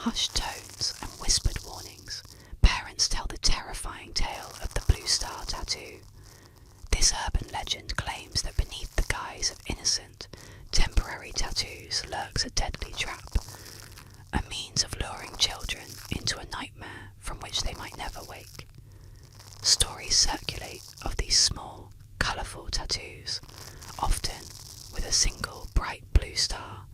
hushed tones and whispered warnings, parents tell the terrifying tale of the Blue Star tattoo. This urban legend claims that beneath the guise of innocent, temporary tattoos lurks a deadly trap, a means of luring children into a nightmare from which they might never wake. Stories circulate of these small, colourful tattoos, often with a single bright blue star,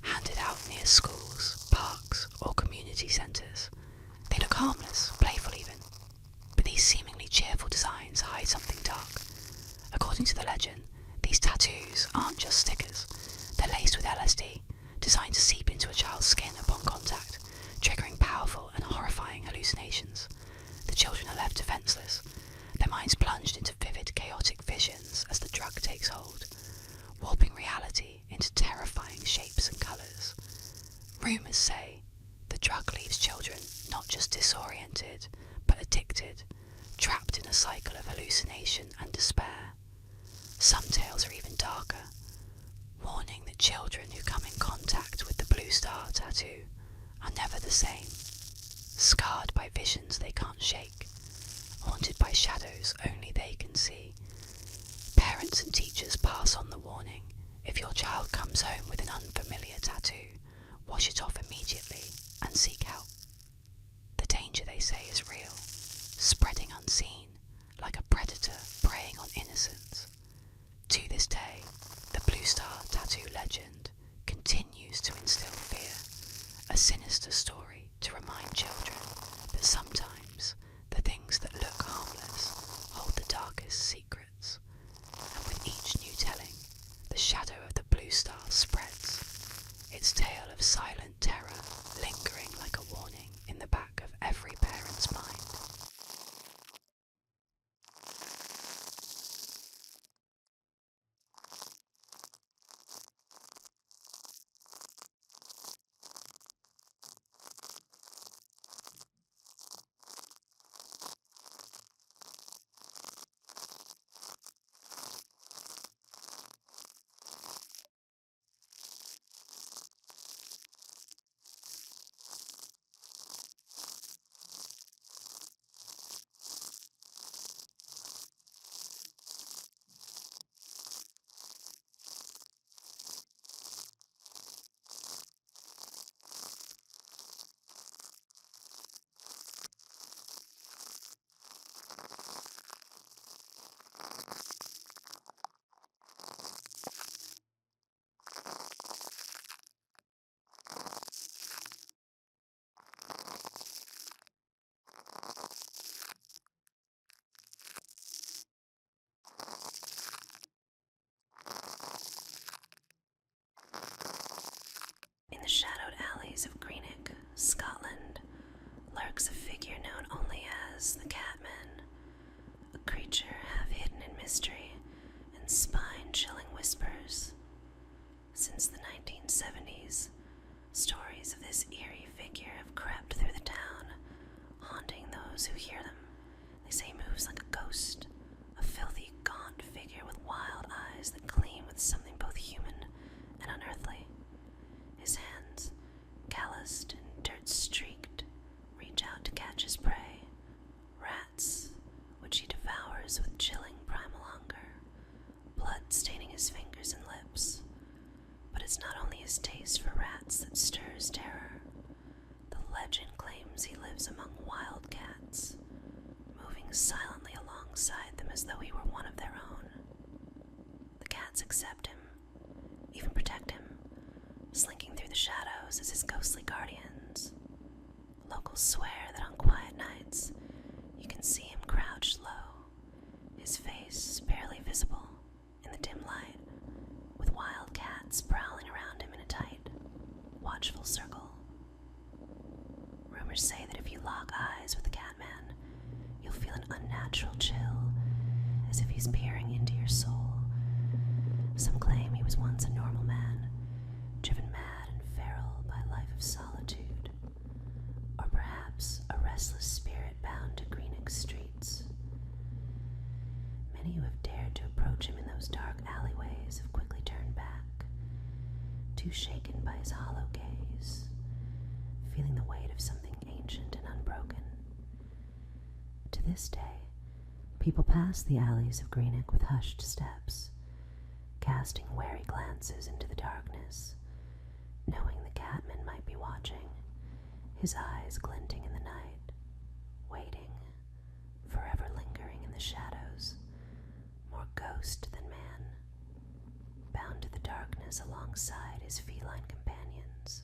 handed out near schools, parks, or community centres. They look harmless, playful even, but these seemingly cheerful designs hide something dark. According to the legend, these tattoos aren't just stickers. They're laced with LSD, designed to seep into a child's skin upon contact, triggering powerful and horrifying hallucinations. The children are left defenceless, their minds plunged into vivid, chaotic visions as the drug takes hold, warping reality into terrifying shapes and colours. Rumours say the drug leaves children not just disoriented, but addicted, trapped in a cycle of hallucination and despair. Some tales are even darker, warning that children who come in contact with the Blue Star tattoo are never the same, scarred by visions they can't shake, haunted by shadows only they can see. Parents and teachers pass on the warning: if your child comes home with an unfamiliar tattoo, wash it off immediately and seek help. The danger, they say, is real, spreading unseen, like a predator preying on innocence. To this day, the Blue Star tattoo legend continues to instill fear, a sinister story to remind children that sometimes the things that look harmless hold the darkest secrets. And with each new telling, the shadow of the Blue Star spreads, its tale of silent terror lingering like a warning in the back of every parent's mind. In the shadowed alleys of Greenock, Scotland, lurks a figure known only as the Catman, a creature half hidden in mystery and spine-chilling whispers. Since the 1970s, stories of this eerie figure have crept through the town, haunting those who hear them. They say he moves like a ghost, a filthy, gaunt figure with wild eyes that gleam with something both human and unearthly. His hands, calloused and dirt-streaked, reach out to catch his prey, rats, which he devours with chilling primal hunger, blood staining his fingers and lips. But it's not only his taste for rats that stirs terror. The legend claims he lives among wild cats, moving silently alongside them as though he were one of their own. The cats accept him, even protect him, slinking through the shadows as his ghostly guardians. Locals swear that on quiet nights, you can see him crouched low, his face barely visible in the dim light, with wild cats prowling around him in a tight, watchful circle. Rumors say that if you lock eyes with the Catman, you'll feel an unnatural chill, as if he's peering into your soul. Some claim he was once a normal man, driven mad and feral by a life of solitude, or perhaps a restless spirit bound to Greenock streets. Many who have dared to approach him in those dark alleyways have quickly turned back, too shaken by his hollow gaze, feeling the weight of something ancient and unbroken. To this day, people pass the alleys of Greenock with hushed steps, casting wary glances into the darkness, knowing the catman might be watching, his eyes glinting in the night, waiting, forever lingering in the shadows, more ghost than man, bound to the darkness alongside his feline companions.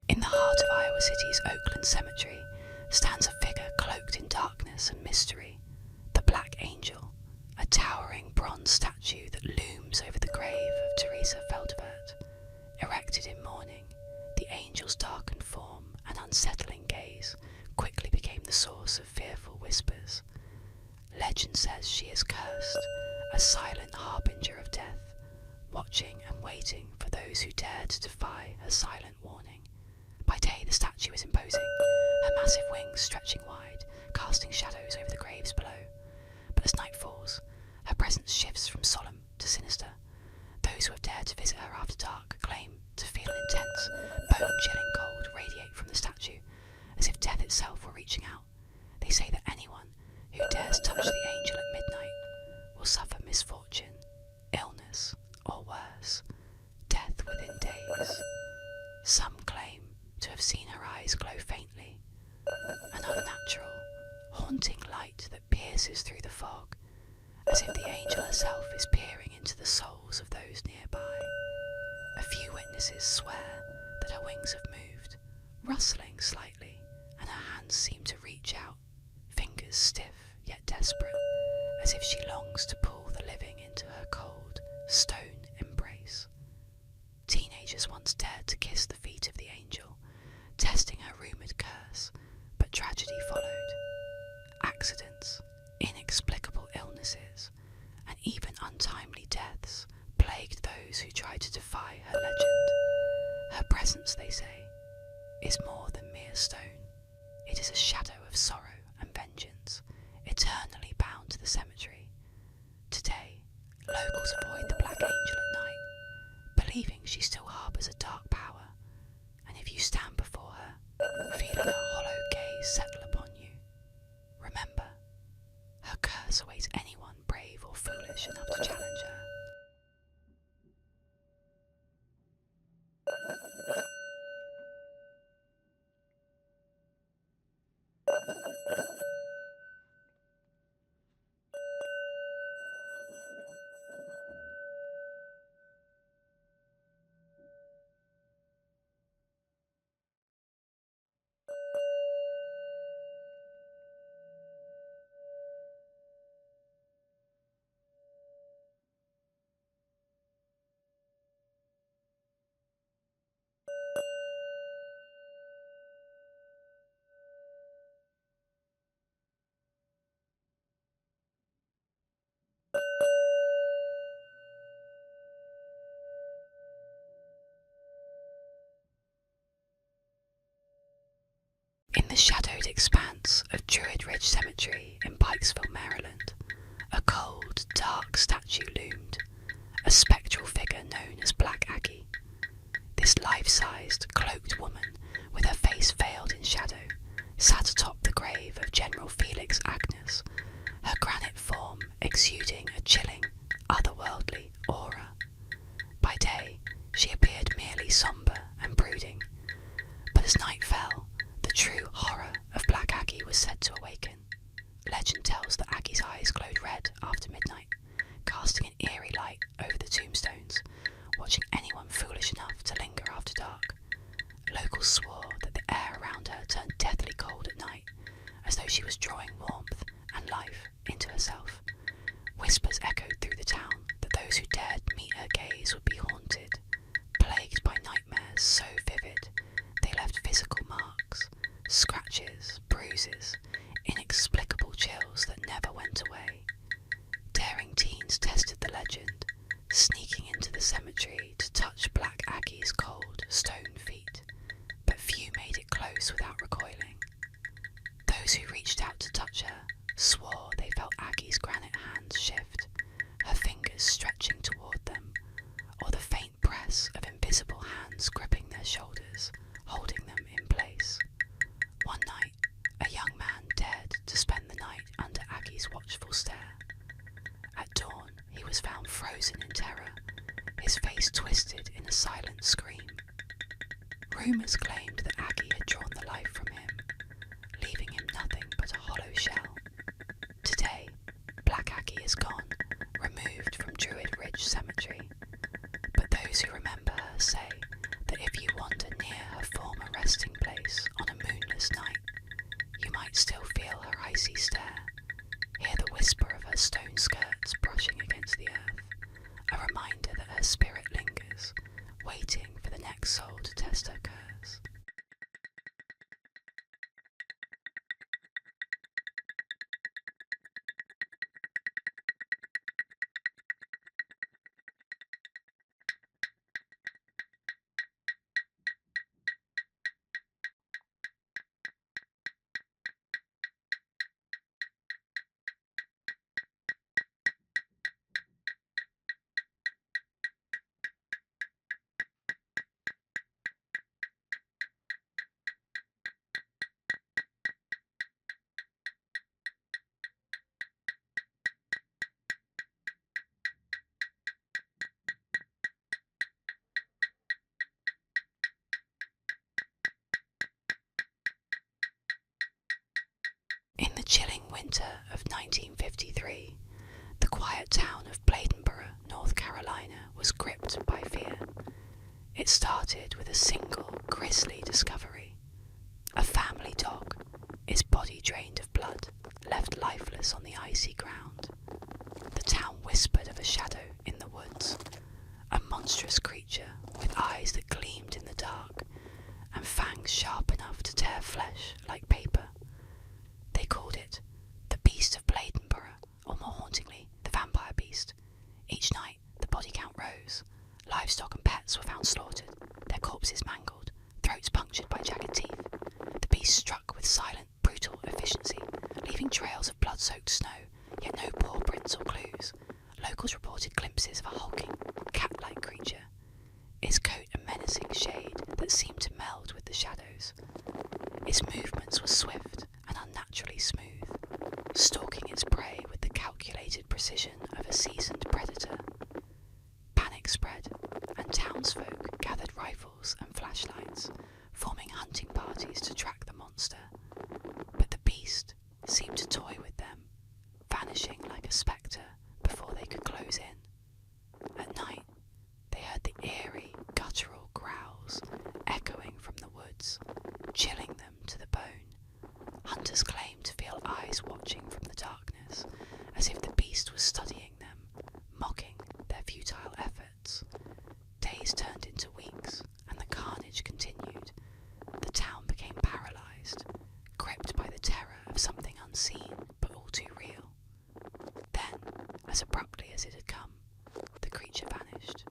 In the heart of Iowa City's Oakland Cemetery stands a figure cloaked in darkness and mystery, the Black Angel, a towering bronze statue that looms over the grave of Teresa Feldwert. Erected in mourning, the angel's darkened form and unsettling gaze quickly became the source of fearful whispers. Legend says she is cursed, a silent harbinger of death, watching and waiting for those who dare to defy her silent warning. By day, the statue is imposing, her massive wings stretching wide, casting shadows over the graves below. But as night falls, her presence shifts from solemn to sinister. Those who have dared to visit her after dark claim to feel an intense, bone-chilling cold radiate from the statue, as if death itself were reaching out. They say that anyone who dares touch the angel at midnight will suffer misfortune, illness, or worse, death within days. Some claim to have seen her eyes glow faintly, an unnatural, haunting light that pierces through the fog, as if the angel herself is peering into the souls of those nearby. A few witnesses swear that her wings have moved, rustling slightly, and her hands seem to reach out, fingers stiff yet desperate, as if she longs to pull the living into her cold, stone embrace. Teenagers once dared to kiss the feet of the angel, testing her rumoured curse, but tragedy followed. Accidents, inexplicable illnesses, and even untimely deaths plagued those who tried to defy her legend. Her presence, they say, is more than mere stone. It is a shadow of sorrow and vengeance, eternally bound to the cemetery. Today, locals avoid the Black Angel at night, believing she still harbours a dark power, and if you stand before her, feeling her hollow gaze settle upon you, remember, her curse awaits anyone brave or foolish enough to challenge her. In the shadowed expanse of Druid Ridge Cemetery in Pikesville, Maryland, a cold, dark statue loomed, a spectral figure known as Black Aggie. This life-sized, cloaked woman, with her face veiled in shadow, sat atop the grave of General Felix Agnes, her granite form exuding a chilling, otherworldly aura. By day, she appeared merely sombre and brooding, but as night fell, the true horror of Black Aggie was said to awaken. Legend tells that Aggie's eyes glowed red after midnight, casting an eerie light over the tombstones, watching anyone foolish enough to linger after dark. Locals swore that the air around her turned deathly cold at night, as though she was drawing warmth and life into herself. Whispers echoed through the town that those who dared meet her gaze would be haunted, plagued by nightmares so vivid they left physical marks, scratches, bruises, inexplicable chills that never went away. Daring teens tested the legend, sneaking into the cemetery to touch Black Aggie's cold stone feet, but few made it close without recoiling. Those who reached out to touch her swore they felt Aggie's granite hands shift, her fingers stretching toward them, or the faint press of invisible hands gripping their shoulders, holding them in place. One night, a young man dared to spend the night under Aggie's watchful stare. At dawn, he was found frozen in terror, his face twisted in a silent scream. Rumours claimed that Aggie had drawn the life from him, leaving him nothing but a hollow shell. Today, Black Aggie is gone, removed from Druid Ridge Cemetery, but those who remember her say that if you wander near her former resting place on a moonless night, you might still feel her icy stare, hear the whisper of her stone skirts brushing against the earth, a reminder that her spirit lingers, waiting for the next soul to test her curse. In the chilling winter of 1953, the quiet town of Bladenboro, North Carolina, was gripped by fear. It started with a single grisly discovery. A family dog, its body drained of blood, left lifeless on the icy ground. The town whispered of a shadow in the woods, a monstrous creature with eyes that gleamed in the dark and fangs sharp enough to tear flesh like paper. They called it the Beast of Bladenboro, or more hauntingly, the Vampire Beast. Each night, the body count rose. Livestock and pets were found slaughtered, their corpses mangled, throats punctured by jagged teeth. The beast struck with silent, brutal efficiency, leaving trails of blood-soaked snow, yet no paw prints or clues. Locals reported glimpses of a hulking, cat-like creature, its coat a menacing shade that seemed to meld with the shadows. Its movements were swift and unnaturally smooth, stalking its prey with the calculated precision of a seasoned predator. Panic spread, and townsfolk gathered rifles and flashlights, forming hunting parties to track the monster. But the beast seemed to toy with them, vanishing like a spectre before they could close in. At night, they heard the eerie, guttural growls echoing from the woods, chilling them to the bone. Hunters claimed to feel eyes watching from the darkness, as if the beast was studying them, mocking their futile efforts. Days turned into weeks, and the carnage continued. The town became paralysed, gripped by the terror of something unseen but all too real. Then, as abruptly as it had come, the creature vanished,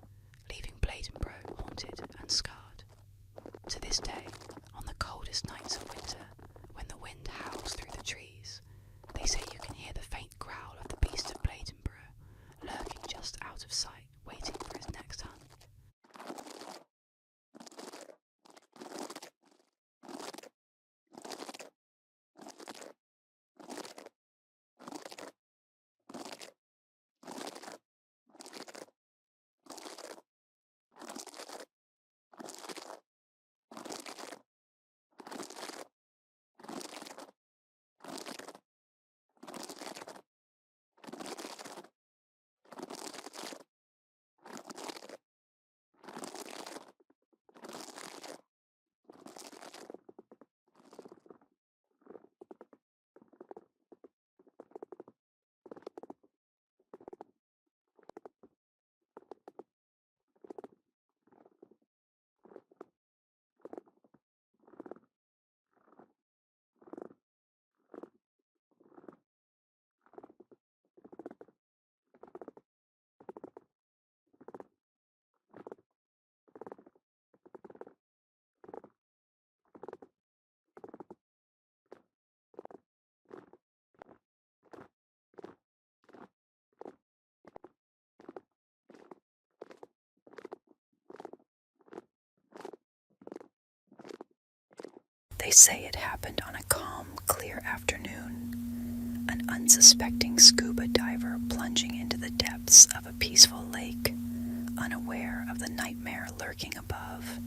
leaving Bladenboro haunted and scarred. To this day, on the coldest nights of winter, when the wind howls through the trees, they say you can hear the faint growl of the Beast of Bladenboro, lurking just out of sight, waiting for his next hunt. They say it happened on a calm, clear afternoon. An unsuspecting scuba diver plunging into the depths of a peaceful lake, unaware of the nightmare lurking above.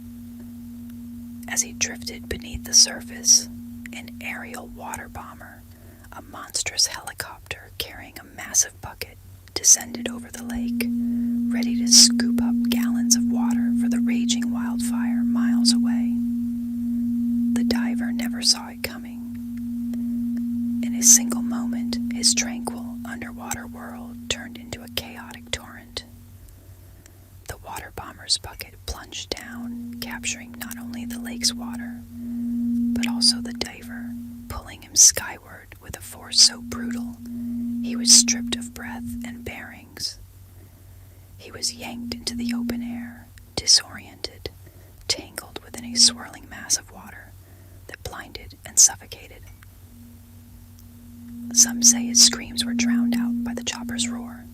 As he drifted beneath the surface, an aerial water bomber, a monstrous helicopter carrying a massive bucket, descended over the lake, ready to scoop up gallons of water for the raging wildfire miles away. The diver never saw it coming. In a single moment, his tranquil underwater world turned into a chaotic torrent. The water bomber's bucket plunged down, capturing not only the lake's water, but also the diver, pulling him skyward with a force so brutal he was stripped of breath and bearings. He was yanked into the open air, disoriented, tangled within a swirling mass of water that blinded and suffocated. Some say his screams were drowned out by the chopper's roar.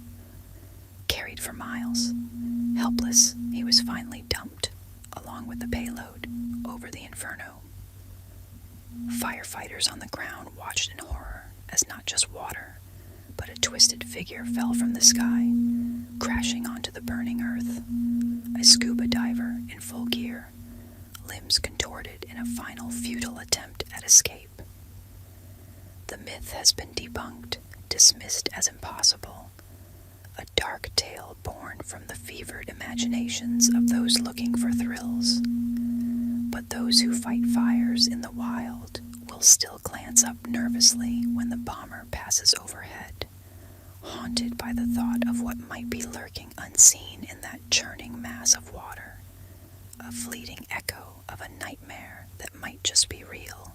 Carried for miles, helpless, he was finally dumped, along with the payload, over the inferno. Firefighters on the ground watched in horror as not just water, but a twisted figure fell from the sky, crashing onto the burning earth. A scuba diver in full gear, limbs contorted in a final futile attempt at escape. The myth has been debunked, dismissed as impossible, a dark tale born from the fevered imaginations of those looking for thrills. But those who fight fires in the wild will still glance up nervously when the bomber passes overhead, haunted by the thought of what might be lurking unseen in that churning mass of water, a fleeting echo of a nightmare that might just be real.